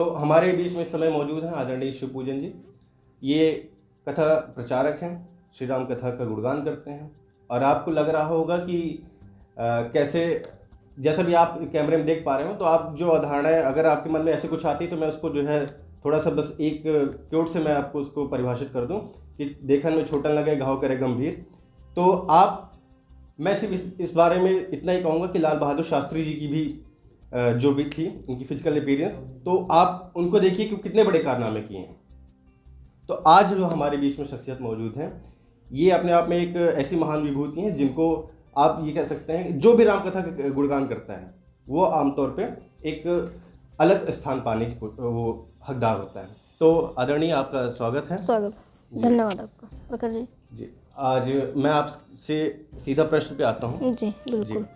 तो हमारे बीच में इस समय मौजूद हैं आदरणीय शिव पूजन जी। ये कथा प्रचारक हैं, श्री राम कथा का गुणगान करते हैं। और आपको लग रहा होगा कि कैसे, जैसा भी आप कैमरे में देख पा रहे हो, तो आप जो अवधारणाएं अगर आपके मन में ऐसे कुछ आती तो मैं उसको जो है थोड़ा सा बस एक क्योट से मैं आपको उसको परिभाषित कर दूं कि देखन में छोटन लगे घाव करे गंभीर। तो मैं सिर्फ इस बारे में इतना ही कहूँगा कि लाल बहादुर शास्त्री जी की भी जो भी थी उनकी फिजिकल अपीयरेंस, तो आप उनको देखिए कि कितने बड़े कारनामे किए हैं। तो आज जो हमारे बीच में शख्सियत मौजूद हैं, ये अपने आप में एक ऐसी महान विभूति हैं जिनको आप ये कह सकते हैं जो भी रामकथा का गुणगान करता है वो आमतौर पे एक अलग स्थान पाने की वो हकदार होता है। तो आदरणीय आपका स्वागत है। स्वागत, धन्यवाद आपका प्रखर जी। जी, आज मैं आपसे सीधा प्रश्न पे आता हूँ। जी बिल्कुल।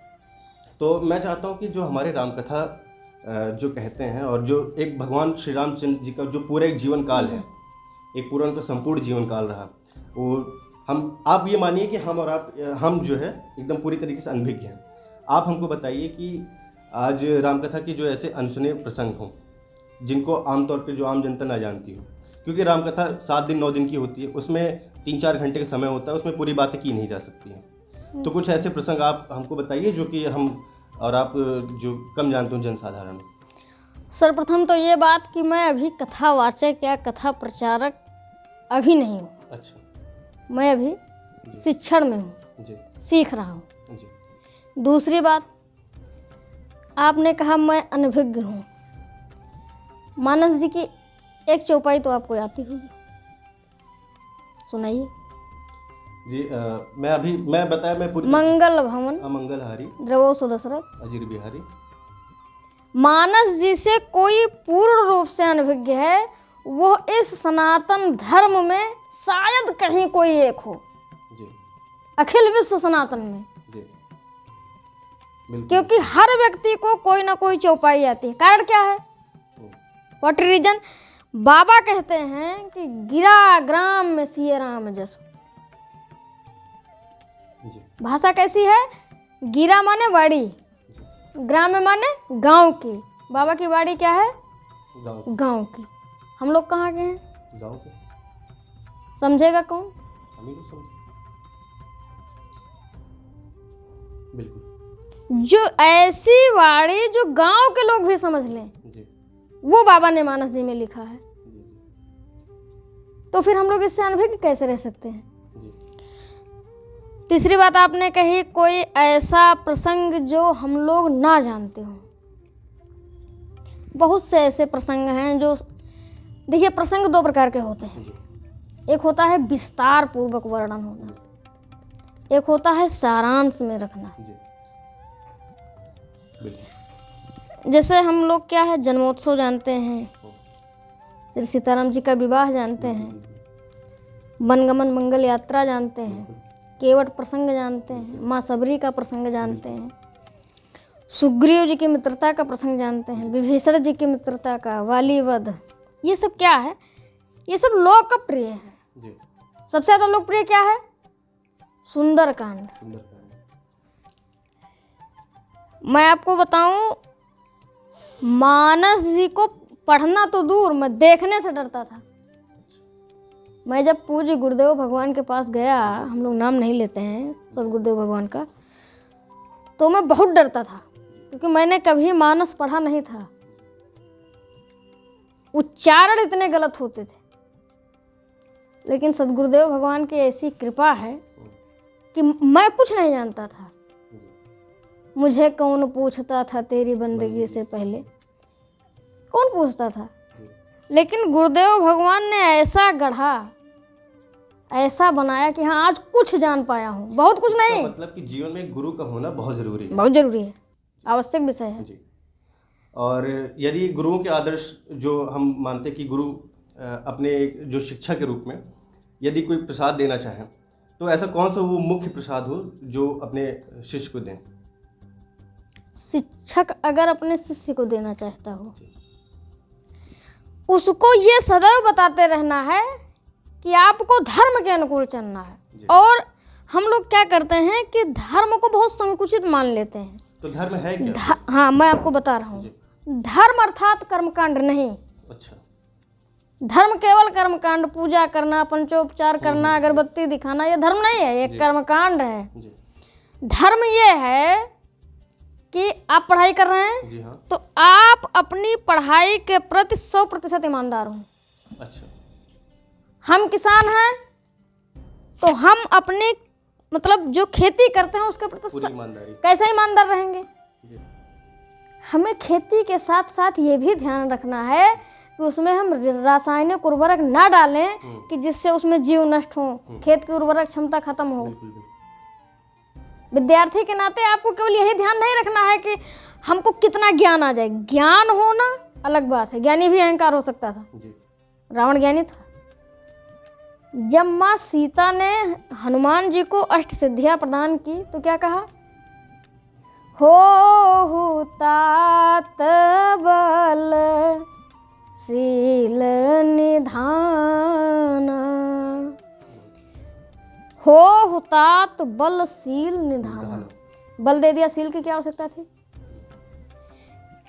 तो मैं चाहता हूँ कि जो हमारे रामकथा जो कहते हैं और जो एक भगवान श्री रामचंद्र जी का जो पूरा एक जीवन काल है, एक पूरा उनका संपूर्ण जीवन काल रहा, वो आप ये मानिए कि हम जो है एकदम पूरी तरीके से अनभिज्ञ हैं। आप हमको बताइए कि आज रामकथा की जो ऐसे अनसुने प्रसंग हों जिनको आमतौर पे जो आम जनता ना जानती हो, क्योंकि रामकथा 7 दिन 9 दिन की होती है, उसमें 3-4 घंटे का समय होता है, उसमें पूरी बातें की नहीं जा सकती हैं। तो कुछ ऐसे प्रसंग आप हमको बताइए जो कि हम और आप जो कम जानते हो जनसाधारण। सर्वप्रथम तो ये बात कि मैं अभी कथावाचक या कथा प्रचारक अभी नहीं हूँ। अच्छा। मैं अभी शिक्षण में हूँ जी, सीख रहा हूँ जी। दूसरी बात, आपने कहा मैं अनभिज्ञ हूँ। मानस जी की एक चौपाई तो आपको आती होगी, सुनाइए जी। मैं बताया मैं पूरी मंगल भवन अमंगलहारी द्रवो सुदशरथ अजीर बिहारी। मानस जी से कोई पूर्ण रूप से अनभिज्ञ है, वो इस सनातन धर्म में शायद कहीं कोई एक हो जी, अखिल विश्व सनातन में जी, बिल्कुल। क्योंकि हर व्यक्ति को कोई ना कोई चौपाई आती है। कारण क्या है? What reason? बाबा कहते हैं कि गिरा ग्राम में सिय राम जसु। जी, भाषा कैसी है? गिरा माने वाड़ी, ग्राम में माने गांव की। बाबा की वाड़ी क्या है? गांव की। हम लोग कहाँ के हैं? गांव के। समझेगा कौन? हम ही लोग समझे। बिल्कुल। जो ऐसी वाड़ी जो गांव के लोग भी समझ लें, जी, वो बाबा ने मानस जी में लिखा है। जी, तो फिर हम लोग इससे अनभिज्ञ कैसे रह सकते हैं? जी। तीसरी बात आपने कही कोई ऐसा प्रसंग जो हम लोग ना जानते हो। बहुत से ऐसे प्रसंग हैं जो, देखिए प्रसंग 2 प्रकार के होते हैं। एक होता है विस्तार पूर्वक वर्णन होना, एक होता है सारांश में रखना। जी, बिल्कुल। जैसे हम लोग क्या है, जन्मोत्सव जानते हैं, श्री सीताराम जी का विवाह जानते हैं, वनगमन मंगल यात्रा जानते हैं, केवट प्रसंग जानते हैं, माँ सबरी का प्रसंग जानते हैं, सुग्रीव जी की मित्रता का प्रसंग जानते हैं, विभीषण जी की मित्रता का, वाली वध। ये सब क्या है? ये सब लोकप्रिय है। जी, सबसे ज़्यादा लोकप्रिय क्या है? सुंदरकांड। सुंदरकांड। मैं आपको बताऊं, मानस जी को पढ़ना तो दूर, मैं देखने से डरता था। मैं जब पूज्य गुरुदेव भगवान के पास गया, हम लोग नाम नहीं लेते हैं सब गुरुदेव भगवान का, तो मैं बहुत डरता था क्योंकि मैंने कभी मानस पढ़ा नहीं था। उच्चारण इतने गलत होते थे, लेकिन सदगुरुदेव भगवान की ऐसी कृपा है कि मैं कुछ नहीं जानता था। मुझे कौन पूछता था तेरी बंदगी से पहले, कौन पूछता था? लेकिन गुरुदेव भगवान ने ऐसा गढ़ा, ऐसा बनाया कि हाँ आज कुछ जान पाया हूँ, बहुत कुछ नहीं। मतलब कि जीवन में गुरु का होना बहुत जरूरी है। बहुत जरूरी है, आवश्यक विषय है। जी। और यदि गुरुओं के आदर्श जो हम मानते हैं कि गुरु अपने जो शिक्षा के रूप में यदि कोई प्रसाद देना चाहें, तो ऐसा कौन सा वो मुख्य प्रसाद हो जो अपने शिष्य को दें? शिक्षक अगर अपने शिष्य को देना चाहता हो, उसको ये सदैव बताते रहना है कि आपको धर्म के अनुकूल चलना है। और हम लोग क्या करते हैं कि धर्म को बहुत संकुचित मान लेते हैं। तो धर्म है क्या? हाँ, मैं आपको बता रहा हूँ। धर्म अर्थात कर्मकांड नहीं, अच्छा। धर्म केवल कर्मकांड, पूजा करना, पंचोपचार करना, अगरबत्ती दिखाना, ये धर्म नहीं है, ये कर्मकांड है। जी धर्म ये है कि आप पढ़ाई कर रहे हैं जी हाँ। तो आप अपनी पढ़ाई के प्रति 100% ईमानदार हों। अच्छा। हम किसान हैं तो हम अपनी मतलब जो खेती करते हैं उसके प्रति पूरी ईमानदारी। कैसे ईमानदार रहेंगे। जी हमें खेती के साथ साथ ये भी ध्यान रखना है कि उसमें हम रासायनिक उर्वरक ना डालें कि जिससे उसमें जीव नष्ट हो, खेत की उर्वरक क्षमता खत्म हो। बिल्कुल बिल्कुल। विद्यार्थी के नाते आपको केवल यही ध्यान नहीं रखना है कि हमको कितना ज्ञान आ जाए। ज्ञान होना अलग बात है, ज्ञानी भी अहंकार हो सकता था। जी रावण ज्ञानी था। जब माँ सीता ने हनुमान जी को अष्ट सिद्धियां प्रदान की तो क्या कहा, हो तात बल शील निधान, हो तात बल शील निधान। बल दे दिया, शील की क्या आवश्यकता थी,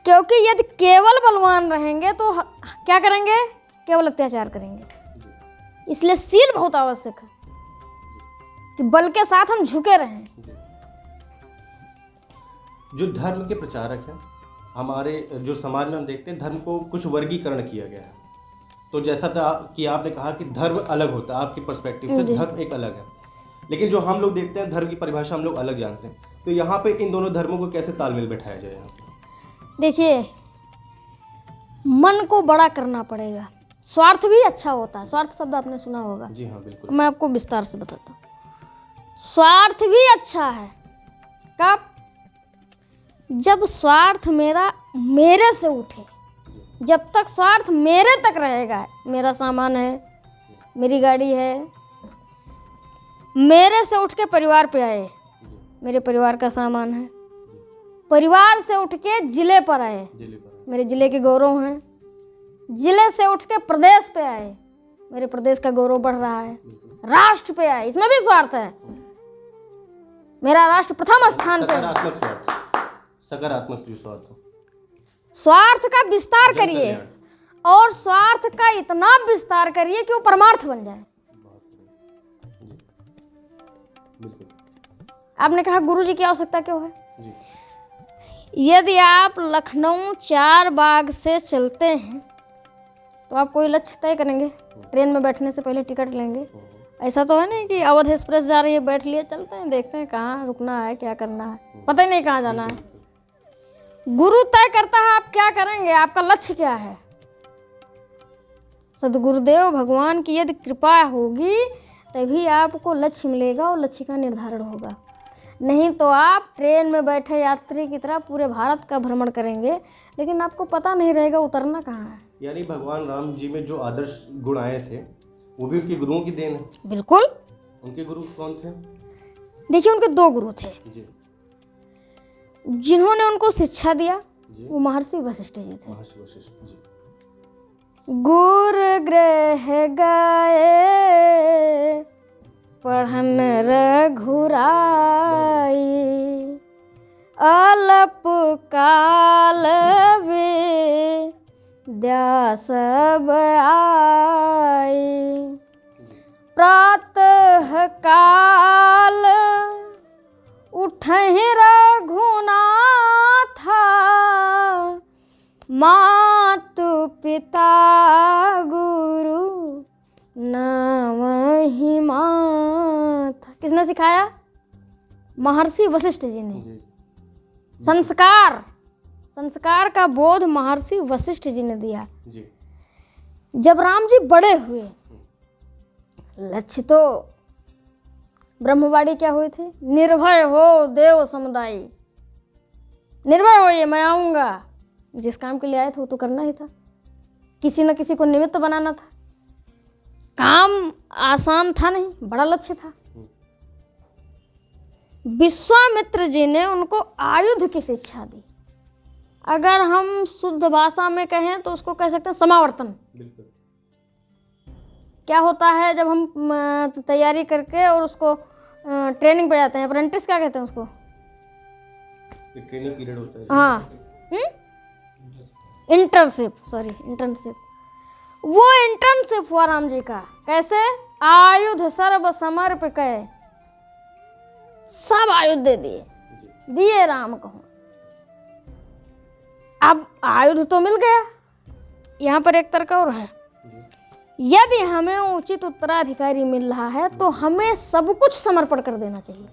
क्योंकि यदि केवल बलवान रहेंगे तो क्या करेंगे, केवल अत्याचार करेंगे। इसलिए शील बहुत आवश्यक है कि बल के साथ हम झुके रहें। जो धर्म के प्रचारक हैं, हमारे जो समाज में हम देखते हैं धर्म को कुछ वर्गीकरण किया गया है। तो जैसा था कि आपने कहा कि धर्म अलग होता है, आपके पर्सपेक्टिव से धर्म एक अलग है, लेकिन जो हम लोग देखते हैं धर्म की परिभाषा हम लोग अलग जानते हैं। तो यहाँ पे इन दोनों धर्मों को कैसे तालमेल बैठाया जाए। देखिए, मन को बड़ा करना पड़ेगा। स्वार्थ भी अच्छा होता है, स्वार्थ शब्द आपने सुना होगा। जी हाँ बिल्कुल। मैं आपको विस्तार से बताता हूँ। स्वार्थ भी अच्छा है कब, जब स्वार्थ मेरे से उठे। जब तक स्वार्थ मेरे तक रहेगा, मेरा सामान है, मेरी गाड़ी है, मेरे से उठ के परिवार पे आए, मेरे परिवार का सामान है, परिवार से उठ के जिले पर आए, मेरे जिले के गौरव हैं, जिले से उठ के प्रदेश पे आए, मेरे प्रदेश का गौरव बढ़ रहा है, राष्ट्र पे आए, इसमें भी स्वार्थ है, मेरा राष्ट्र प्रथम स्थान पे है। सकारात्मक जो स्वार्थ हो, स्वार्थ का विस्तार करिए और स्वार्थ का इतना विस्तार करिए कि वो परमार्थ बन जाए। आपने कहा गुरु जी की आवश्यकता क्यों है जी? यदि आप लखनऊ 4 बाग से चलते हैं तो आप कोई लक्ष्य तय करेंगे, ट्रेन में बैठने से पहले टिकट लेंगे। ऐसा तो है नहीं कि अवध एक्सप्रेस जा रही है, बैठ लिए, चलते हैं, देखते हैं कहाँ रुकना है, क्या करना है, पता ही नहीं कहाँ जाना है। गुरु तय करता है आप क्या करेंगे, आपका लक्ष्य क्या है। सदगुरुदेव भगवान की यदि कृपा होगी तभी आपको लक्ष्य मिलेगा और लक्ष्य का निर्धारण होगा। नहीं तो आप ट्रेन में बैठे यात्री की तरह पूरे भारत का भ्रमण करेंगे लेकिन आपको पता नहीं रहेगा उतरना कहाँ है। यानी भगवान राम जी में जो आदर्श गुण आए थे वो भी उनके गुरुओं की देन है। बिल्कुल। उनके गुरु कौन थे? देखिए, उनके 2 गुरु थे जी। जिन्होंने उनको शिक्षा दिया, वो महर्षि वशिष्ठ जी थे। महर्षि वशिष्ठ जी। गुरु गृह गए पढ़न रघुराई, अल्प काल विद्या सब आई, प्रातः काल उठहि रघुनाथा, मातु पिता गुरु नामहि माथा। किसने सिखाया? महर्षि वशिष्ठ जी ने। संस्कार का बोध महर्षि वशिष्ठ जी ने दिया जी। जब राम जी बड़े हुए, लक्ष्य तो ब्रह्मवाणी क्या हुई थी, निर्भय हो देव समुदाय, निर्भय होइए मैं आऊँगा। जिस काम के लिए आए थे वो तो करना ही था, किसी न किसी को निमित्त बनाना था। काम आसान था नहीं, बड़ा लक्ष्य था। विश्वामित्र जी ने उनको आयुध की शिक्षा दी। अगर हम शुद्ध भाषा में कहें तो उसको कह सकते हैं समावर्तन। बिल्कुल। क्या होता है जब हम तैयारी करके और उसको ट्रेनिंग पे जाते हैं, अप्रेंटिस क्या कहते हैं उसको? ट्रेनिंग पीरियड होता है। हाँ, इंटर्नशिप, सॉरी इंटर्नशिप। वो इंटर्नशिप हुआ राम जी का। कैसे? आयुध सर्व समर्प कै, सब आयुध दे दिए राम को। अब आयुध तो मिल गया। यहाँ पर एक तर्क और है, यदि हमें उचित उत्तराधिकारी मिल रहा है तो हमें सब कुछ समर्पण कर देना चाहिए,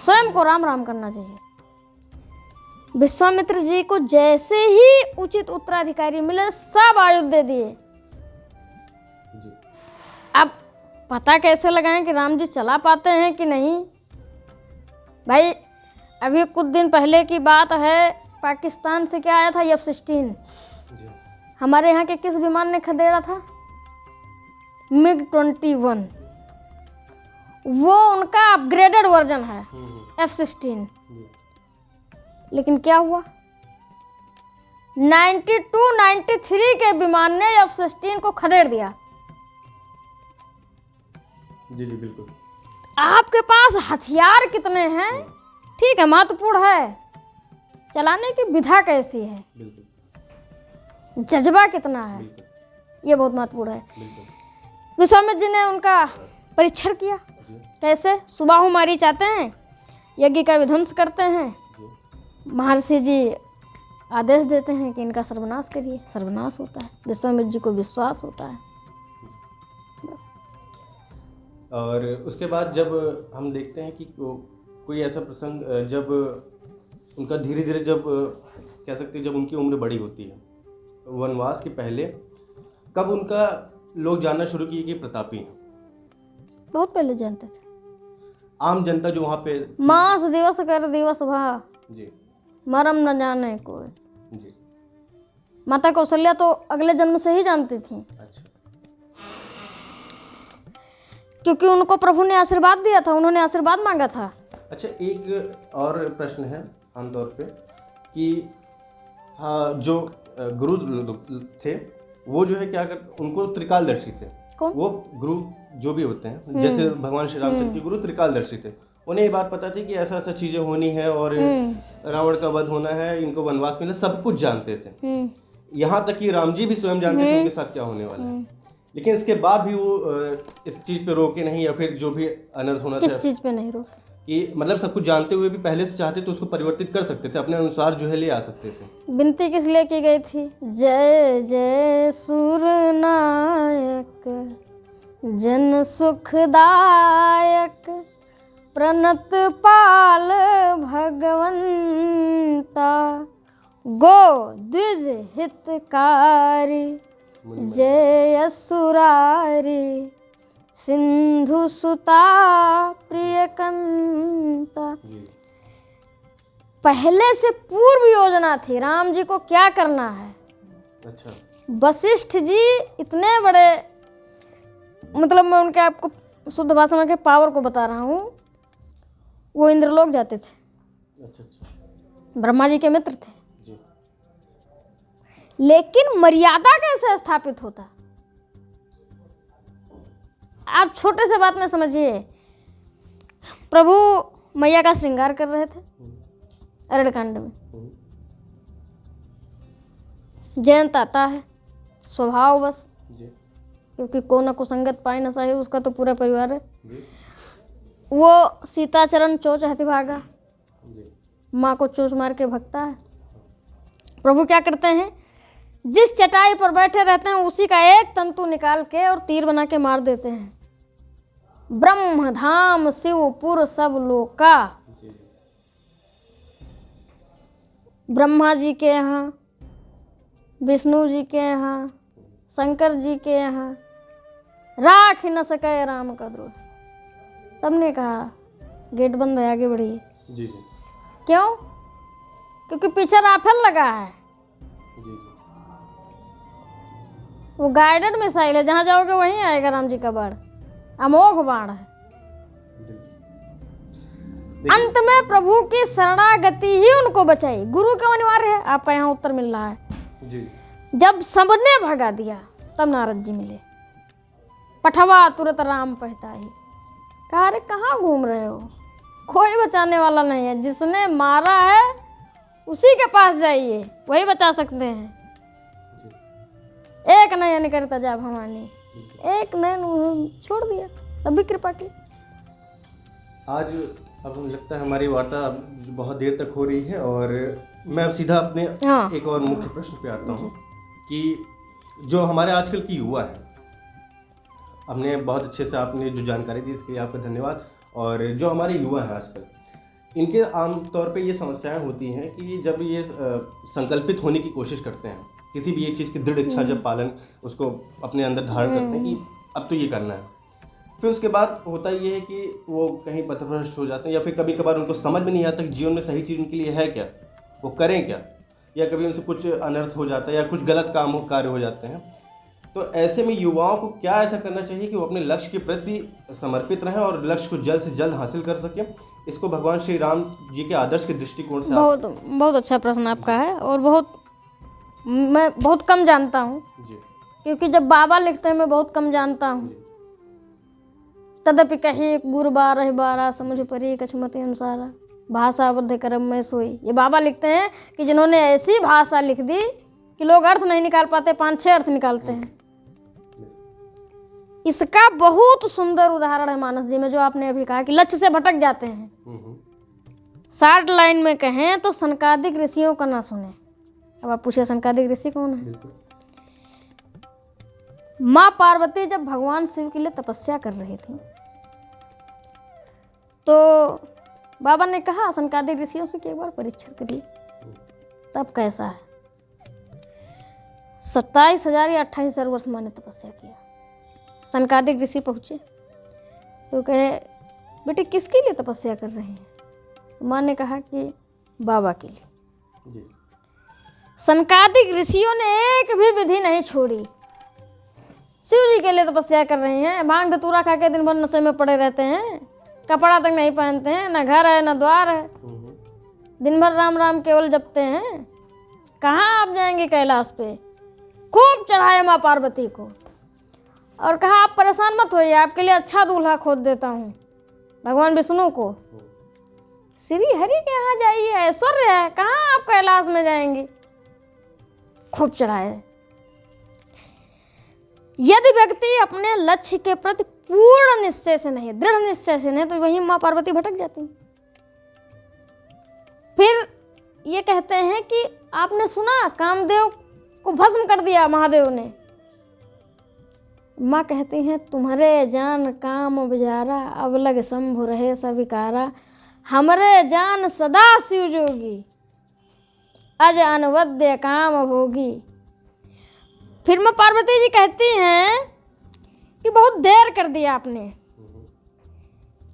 स्वयं को राम राम करना चाहिए। विश्वामित्र जी को जैसे ही उचित उत्तराधिकारी मिले सब आयुध दे दिए। अब पता कैसे लगाएं कि राम जी चला पाते हैं कि नहीं? भाई अभी कुछ दिन पहले की बात है, पाकिस्तान से क्या आया था, F-16। हमारे यहाँ के किस विमान ने खदेड़ा था? MiG-21। वो उनका अपग्रेडेड वर्जन है F-16। लेकिन क्या हुआ, 92-93 के विमान ने F-16 को खदेड़ दिया। जी जी बिल्कुल। आपके पास हथियार कितने हैं, ठीक है, महत्वपूर्ण है, चलाने की विधा कैसी है, जज्बा कितना है, ये बहुत महत्वपूर्ण है। विश्वामित्र जी ने उनका परीक्षण किया। कैसे? सुबाहु मारी चाहते हैं, यज्ञ का विध्वंस करते हैं, महर्षि जी आदेश देते हैं कि इनका सर्वनाश करिए, सर्वनाश होता है। विश्वामित्र जी को विश्वास होता है बस। और उसके बाद जब हम देखते हैं कि कोई ऐसा प्रसंग जब उनका धीरे धीरे, जब कह सकते हैं जब उनकी उम्र बड़ी होती है, वनवास के पहले, कब उनका लोग जानना शुरू किए कि प्रतापी हैं? बहुत पहले जानते थे। आम जनता जो वहाँ पे, मास दिवस कर दिवस भा, जी, मरम न जाने कोई। जी। माता कौशल्या तो अगले जन्म से ही जानती थी। अच्छा। क्योंकि उनको प्रभु ने आशीर्वाद दिया था, उन्होंने आशीर्वाद मांगा था। अच्छा, एक और प्रश्न है आमतौर पे कि हाँ, जो गुरु थे वो जो है क्या कर, उनको त्रिकालदर्शी थे। कौन? वो गुरु जो भी होते हैं, जैसे भगवान श्री रामचंद्र के गुरु त्रिकालदर्शी थे। उन्हें ये बात पता थी कि ऐसा ऐसा चीजें होनी है और रावण का वध होना है, इनको वनवास मिलना, सब कुछ जानते थे। यहाँ तक कि राम जी भी स्वयं जानते थे उनके साथ क्या होने वाला है। लेकिन इसके बाद भी वो इस चीज पे रोके नहीं, या फिर जो भी अनर्थ होना था, किस चीज पे नहीं रोके? कि मतलब सब कुछ जानते हुए भी पहले से चाहते तो उसको परिवर्तित कर सकते थे, अपने अनुसार जो है ले आ सकते थे। विनती किस लिए की गई थी? जय जय सुर नायक, जन सुखदायक, प्रणत पाल भगवंता, गो द्विज हितकारी, जय असुरारी, सिंधु सुता प्रियकंता। पहले से पूर्व योजना थी राम जी को क्या करना है। अच्छा। वशिष्ठ जी इतने बड़े, मतलब मैं उनके आपको शुद्ध भाषा में के पावर को बता रहा हूँ, वो इंद्रलोक जाते थे। अच्छा अच्छा। ब्रह्मा जी के मित्र थे। जी। लेकिन मर्यादा कैसे स्थापित होता, आप छोटे से बात में समझिए। प्रभु मैया का श्रृंगार कर रहे थे अरण्यकांड में। जयंत आता है स्वभाव बस, क्योंकि को न कुसंगत पाए न साही, उसका तो पूरा परिवार है। वो सीताचरण चोच हति भागा, माँ को चोच मार के भगता है। प्रभु क्या करते हैं, जिस चटाई पर बैठे रहते हैं उसी का एक तंतु निकाल के और तीर बना के मार देते हैं। ब्रह्मधाम शिवपुर सब लोका, ब्रह्मा जी के यहाँ, विष्णु जी के यहाँ, शंकर जी के यहाँ, राख न सके राम का द्रोह। सबने कहा गेट बंद है, आगे बढ़िए। जी जी। क्यों? क्योंकि पीछे राफेल लगा है। जी जी। वो गाइडेड मिसाइल है, जहाँ जाओगे वहीं आएगा राम जी का बाण, अमोघ बाण है। अंत में प्रभु की शरणागति ही उनको बचाई। गुरु क्यों अनिवार्य है, आपका यहाँ उत्तर मिल रहा है। जी। जब सबने भगा दिया तब नारद जी मिले, पठवा तुरंत राम पहताई। कहा अरे कहाँ घूम रहे हो, कोई बचाने वाला नहीं है, जिसने मारा है उसी के पास जाइए, वही बचा सकते हैं। एक नयन कर तजा भवानी, एक नयन उन्होंने छोड़ दिया, तब भी कृपा की। आज अब हमें लगता है हमारी वार्ता अब बहुत देर तक हो रही है और मैं अब सीधा अपने हाँ। एक और मुख्य प्रश्न पे आता हूँ कि जो हमारे आजकल की युवा है, हमने बहुत अच्छे से आपने जो जानकारी दी इसके लिए आपका धन्यवाद। और जो हमारे युवा हैं आजकल, इनके आम तौर पे ये समस्याएं होती हैं कि जब ये संकल्पित होने की कोशिश करते हैं, किसी भी एक चीज़ की दृढ़ इच्छा जब पालन उसको अपने अंदर धारण करते हैं कि अब तो ये करना है, फिर उसके बाद होता ये है कि वो कहीं पथभ्रष्ट हो जाते हैं या फिर कभी कभार उनको समझ में नहीं आता कि जीवन में सही चीज़ उनके लिए है क्या, वो करें क्या, या कभी उनसे कुछ अनर्थ हो जाता है या कुछ गलत काम कार्य हो जाते हैं। तो ऐसे में युवाओं को क्या ऐसा करना चाहिए कि वो अपने लक्ष्य के प्रति समर्पित रहें और लक्ष्य को जल्द से जल्द हासिल कर सकें? इसको भगवान श्री राम जी के आदर्श के दृष्टिकोण से बहुत अच्छा प्रश्न आपका है और मैं बहुत कम जानता हूँ जी क्योंकि जब बाबा लिखते हैं मैं बहुत कम जानता हूँ। तदपि कही गुरु बारह बारा समझ परी कछमति अनुसारा भाषा बद्ध कर्म में सोई। ये बाबा लिखते हैं कि जिन्होंने ऐसी भाषा लिख दी कि लोग अर्थ नहीं निकाल पाते, 5-6 अर्थ निकालते हैं। इसका बहुत सुंदर उदाहरण है मानस जी में, जो आपने अभी कहा कि लक्ष्य से भटक जाते हैं। शार्ट लाइन में कहें तो सनकादिक ऋषियों का ना सुने। अब आप पूछे सनकादिक ऋषि कौन है? माँ पार्वती जब भगवान शिव के लिए तपस्या कर रही थी तो बाबा ने कहा सनकादिक ऋषियों से कि एक बार परीक्षण करिए तब कैसा है। 27,000 या 28,000 वर्ष माँ ने तपस्या किया। सनकादिक ऋषि पहुँचे तो कहे बेटे किसके लिए तपस्या कर रहे हैं? माँ ने कहा कि बाबा के लिए जी। सनकादिक ऋषियों ने एक भी विधि नहीं छोड़ी, शिव जी के लिए तपस्या कर रहे हैं। भांग धतूरा खा के दिन भर नशे में पड़े रहते हैं, कपड़ा तक नहीं पहनते हैं, ना घर है ना द्वार है, दिन भर राम राम केवल जपते हैं। कहाँ आप जाएंगे कैलाश पे? खूब चढ़ाए माँ पार्वती को और कहा आप परेशान मत होइए, आपके लिए अच्छा दूल्हा खोज देता हूँ। भगवान विष्णु को श्री हरि के यहाँ जाइए, ऐश्वर्य है, कहाँ आप कैलाश में जाएंगे? खूब चढ़ाए। यदि व्यक्ति अपने लक्ष्य के प्रति पूर्ण निश्चय से नहीं, दृढ़ निश्चय से नहीं, तो वही माँ पार्वती भटक जाती। फिर ये कहते हैं कि आपने सुना कामदेव को भस्म कर दिया महादेव ने। माँ कहती हैं तुम्हारे जान काम बिजारा, अब लग शंभु रहे सविकारा, हमरे जान सदा शिव जोगी, अज अनवद्य काम भोगी। फिर माँ पार्वती जी कहती हैं कि बहुत देर कर दिया आपने,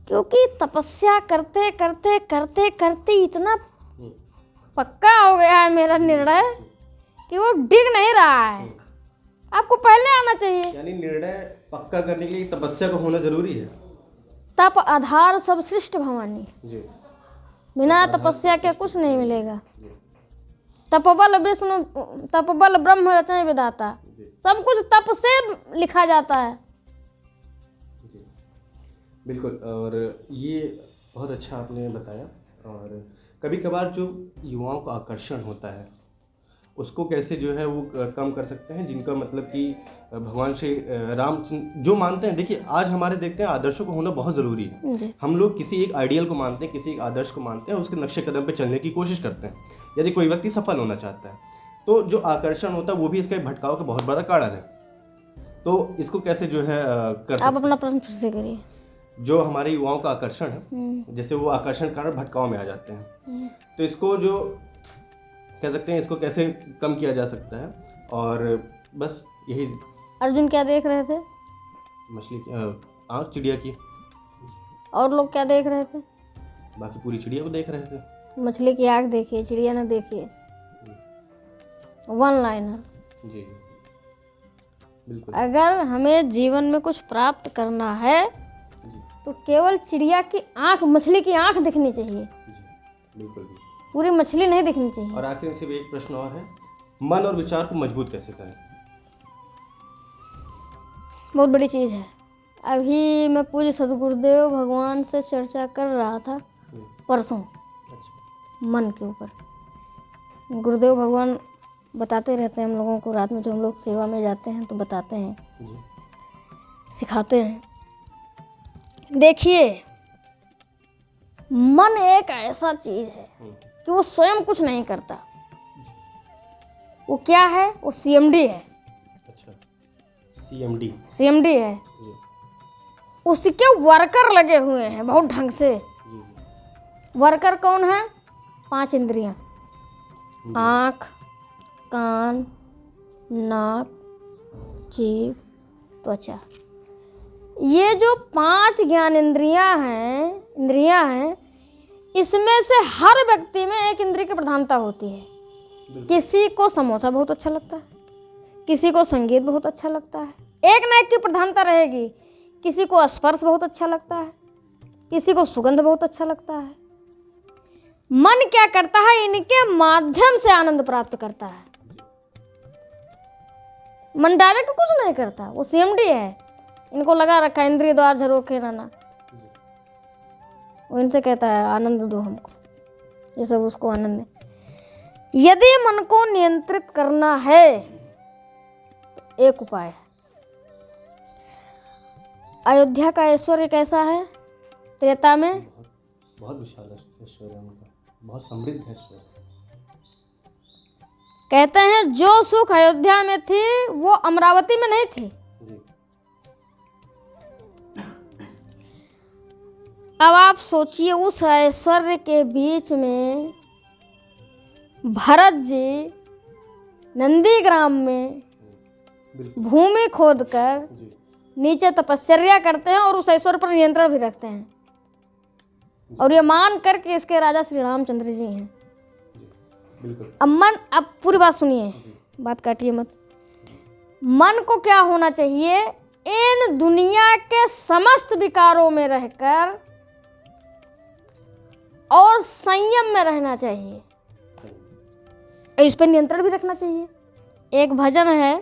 क्योंकि तपस्या करते करते करते करते इतना पक्का हो गया है मेरा निर्णय कि वो डिग नहीं रहा है। आपको पहले आना चाहिए। यानी निर्णय पक्का करने के लिए तपस्या का होना जरूरी है। तप आधार सब सृष्ट भवानी जी, बिना तपस्या के कुछ नहीं मिलेगा। तपबल विष्णु तपबल ब्रह्म रचय विधाता, सब कुछ तप से लिखा जाता है जी। बिल्कुल, और ये बहुत अच्छा आपने बताया। और कभी कभार जो युवाओं का आकर्षण होता है उसको कैसे जो है वो कम कर सकते हैं, जिनका मतलब कि भगवान श्री राम जो मानते हैं। देखिए आज हमारे देखते हैं आदर्शों को होना बहुत ज़रूरी है। हम लोग किसी एक आइडियल को मानते हैं, किसी एक आदर्श को मानते हैं, उसके नक्शे कदम पे चलने की कोशिश करते हैं। यदि कोई व्यक्ति सफल होना चाहता है तो जो आकर्षण होता है वो भी इसका एक भटकाव का बहुत बड़ा कारण है। तो इसको कैसे जो है कर आप अपना प्रश्न फिर से करिए। जो हमारे युवाओं का आकर्षण है, जैसे वो आकर्षण कारण भटकाव में आ जाते हैं, तो इसको जो कह सकते हैं इसको कैसे कम किया जा सकता है? और बस यही। अर्जुन क्या देख रहे थे? मछली की आँख, चिड़िया की। और लोग क्या देख रहे थे? बाकी पूरी चिड़िया को देख रहे थे। मछली की आँख देखिए, चिड़िया ना देखिए। वन लाइनर जी बिल्कुल। अगर हमें जीवन में कुछ प्राप्त करना है जी, तो केवल चिड़िया की आँख, मछली की आँख दिखनी चाहिए। जी बिल्कुल, पूरी मछली नहीं दिखनी चाहिए। और आखिर में सिर्फ एक प्रश्न और है, मन और विचार को मजबूत कैसे करें? बहुत बड़ी चीज़ है। अभी मैं पूरी सदगुरुदेव भगवान से चर्चा कर रहा था परसों, अच्छा। मन के ऊपर। गुरुदेव भगवान बताते रहते हैं हम लोगों को। रात में जो हम लोग सेवा में जाते हैं तो बताते हैं, जी सिखाते हैं। देखिए, मन एक ऐसा चीज है कि वो स्वयं कुछ नहीं करता। वो क्या है? वो सीएमडी है। अच्छा, सीएमडी। सीएमडी है। जी उसके वर्कर लगे हुए हैं बहुत ढंग से। जी वर्कर कौन है? 5 इंद्रियां, आँख, कान, नाक, जीभ, त्वचा। ये जो 5 ज्ञान इंद्रियां हैं, इसमें से हर व्यक्ति में एक इंद्रिय की प्रधानता होती है। किसी को समोसा बहुत अच्छा लगता है, किसी को संगीत बहुत अच्छा लगता है, एक न एक की प्रधानता रहेगी। किसी को स्पर्श बहुत अच्छा लगता है, किसी को सुगंध बहुत अच्छा लगता है। मन क्या करता है? इनके माध्यम से आनंद प्राप्त करता है। मन डायरेक्ट कुछ नहीं करता, वो सीएमडी है। इनको लगा रखा है इंद्रिय द्वार झरोखे नाना। वो इनसे कहता है आनंद दो हमको, ये सब उसको आनंद है। यदि मन को नियंत्रित करना है तो एक उपाय है। अयोध्या का ऐश्वर्य कैसा है? त्रेता में बहुत विशाल ऐश्वर्य है उनका, बहुत समृद्ध है ऐश्वर्य। कहते हैं जो सुख अयोध्या में थी वो अमरावती में नहीं थी। जी अब आप सोचिए, उस ऐश्वर्य के बीच में भरत जी नंदीग्राम में बिल्कुल। भूमि खोदकर जी नीचे तपश्चर्या करते हैं और उस ऐश्वर्य पर नियंत्रण भी रखते हैं। और ये मान कर के इसके राजा श्री रामचंद्र जी हैं। बिल्कुल। अब पूरी बात सुनिए, बात काटिए मत। मन को क्या होना चाहिए? इन दुनिया के समस्त विकारों में रहकर और संयम में रहना चाहिए, इस पर नियंत्रण भी रखना चाहिए। एक भजन है,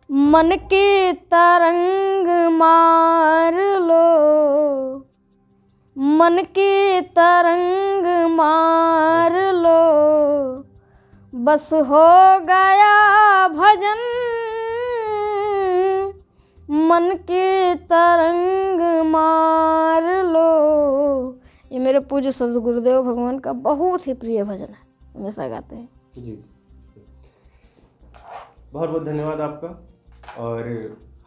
मन की तरंग मार लो, मन की तरंग मार लो, बस हो गया भजन, मन की तरंग मार लो। ये मेरे पूज्य सदगुरुदेव भगवान का बहुत ही प्रिय भजन है, हमेशा गाते हैं। जी बहुत बहुत धन्यवाद आपका। और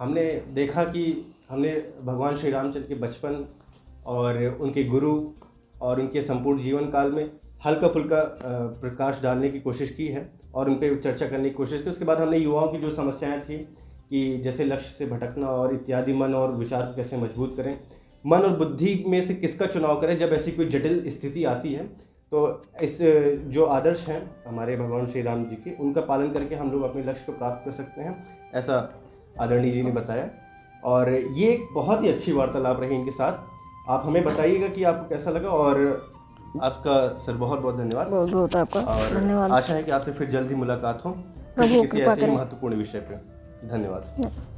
हमने देखा कि हमने भगवान श्री रामचंद्र के बचपन और उनके गुरु और उनके संपूर्ण जीवन काल में हल्का फुल्का प्रकाश डालने की कोशिश की है और उन पर चर्चा करने की कोशिश की। उसके बाद हमने युवाओं की जो समस्याएं थी कि जैसे लक्ष्य से भटकना और इत्यादि, मन और विचार को कैसे मजबूत करें, मन और बुद्धि में से किसका चुनाव करें जब ऐसी कोई जटिल स्थिति आती है। तो इस जो आदर्श हैं हमारे भगवान श्री राम जी के, उनका पालन करके हम लोग अपने लक्ष्य को प्राप्त कर सकते हैं, ऐसा आदरणीय जी ने बताया। और ये एक बहुत ही अच्छी वार्तालाप रही इनके साथ। आप हमें बताइएगा कि आपको कैसा लगा। और आपका सर बहुत बहुत धन्यवाद। बहुत बहुत आपका और धन्यवाद। आशा है कि आपसे फिर जल्द ही मुलाकात हो प्रभु किसी कृपा ऐसे ही करें। महत्वपूर्ण विषय पे। धन्यवाद।